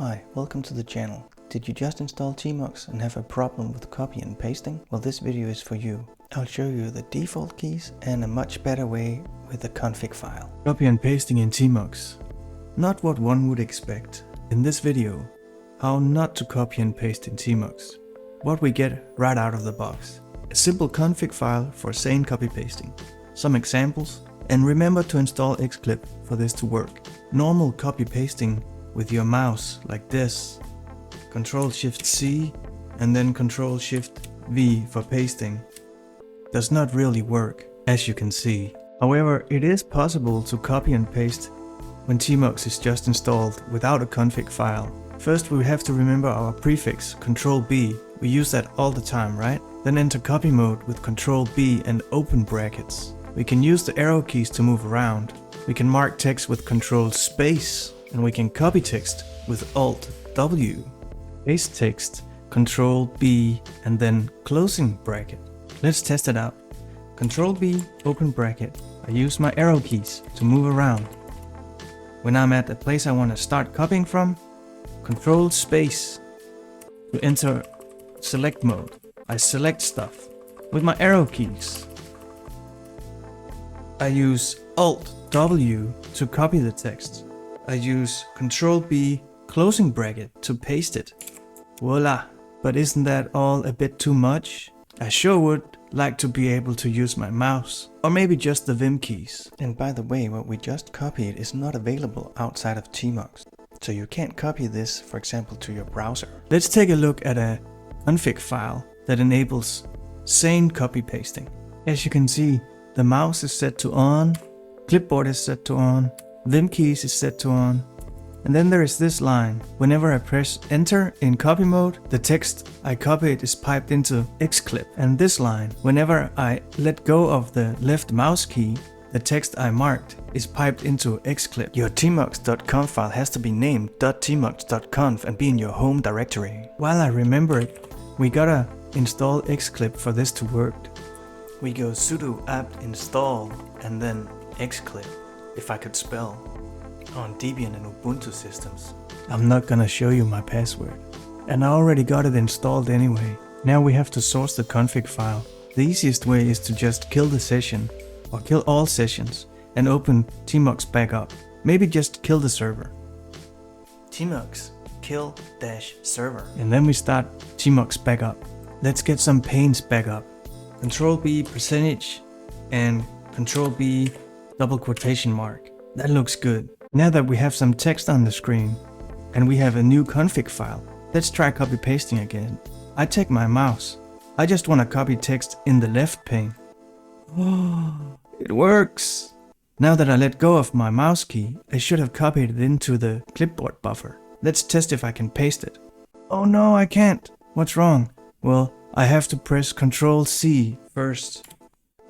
Hi, welcome to the channel. Did you just install TMUX and have a problem with copy and pasting? Well, this video is for you. I'll show you the default keys and a much better way with the config file. Copy and pasting in TMUX. Not what one would expect. In this video, how not to copy and paste in TMUX. What we get right out of the box. A simple config file for sane copy pasting. Some examples, and remember to install Xclip for this to work. Normal copy pasting with your mouse like this, Ctrl-Shift-C and then Ctrl-Shift-V for pasting, does not really work, as you can see. However, it is possible to copy and paste when TMUX is just installed without a config file. First we have to remember our prefix Ctrl-B, we use that all the time, right? Then enter copy mode with Ctrl-B and open brackets. We can use the arrow keys to move around. We can mark text with Ctrl-Space. And we can copy text with Alt-W. Paste text, Ctrl-B and then closing bracket. Let's test it out. Ctrl-B, open bracket. I use my arrow keys to move around. When I'm at the place I want to start copying from, Ctrl-Space to enter select mode. I select stuff with my arrow keys. I use Alt-W to copy the text. I use Ctrl-B closing bracket to paste it. Voila! But isn't that all a bit too much? I sure would like to be able to use my mouse, or maybe just the Vim keys. And by the way, what we just copied is not available outside of TMUX. So you can't copy this, for example, to your browser. Let's take a look at a config file that enables sane copy pasting. As you can see, the mouse is set to on, clipboard is set to on, Vim keys is set to on, and then there is this line. Whenever I press enter in copy mode, the text I copied is piped into Xclip, and this line, whenever I let go of the left mouse key, the text I marked is piped into Xclip. Your tmux.conf file has to be named .tmux.conf and be in your home directory. While I remember it, we gotta install Xclip for this to work. We go sudo apt install and then Xclip. If I could spell, on Debian and Ubuntu systems. I'm not gonna show you my password. And I already got it installed anyway. Now we have to source the config file. The easiest way is to just kill the session, or kill all sessions, and open TMUX back up. Maybe just kill the server. TMUX kill-server. And then we start TMUX back up. Let's get some panes back up. Ctrl-B percentage and Ctrl-B double quotation mark. That looks good. Now that we have some text on the screen and we have a new config file, let's try copy pasting again. I take my mouse. I just want to copy text in the left pane. Oh, it works! Now that I let go of my mouse key, I should have copied it into the clipboard buffer. Let's test if I can paste it. Oh no, I can't. What's wrong? Well, I have to press Ctrl-C first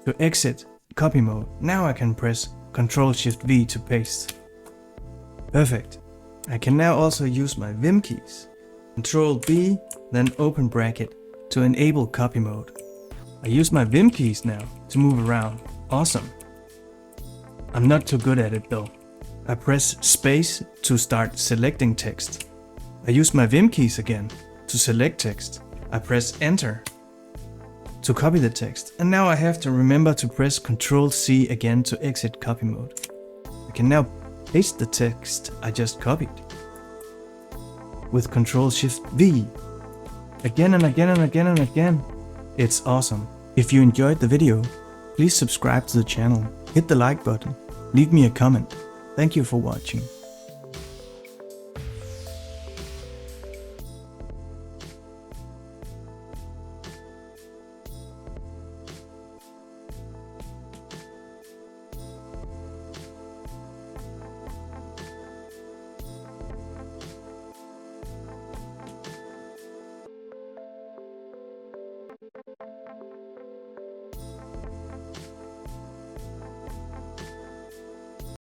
to exit copy mode. Now I can press Ctrl-Shift-V to paste. Perfect. I can now also use my Vim keys. Ctrl-B, then open bracket to enable copy mode. I use my Vim keys now to move around. Awesome. I'm not too good at it though. I press space to start selecting text. I use my Vim keys again to select text. I press enter to copy the text, and now I have to remember to press Ctrl-C again to exit copy mode. I can now paste the text I just copied with Ctrl-Shift-V again and again and again and again. It's awesome. If you enjoyed the video, please subscribe to the channel, hit the like button, leave me a comment. Thank you for watching.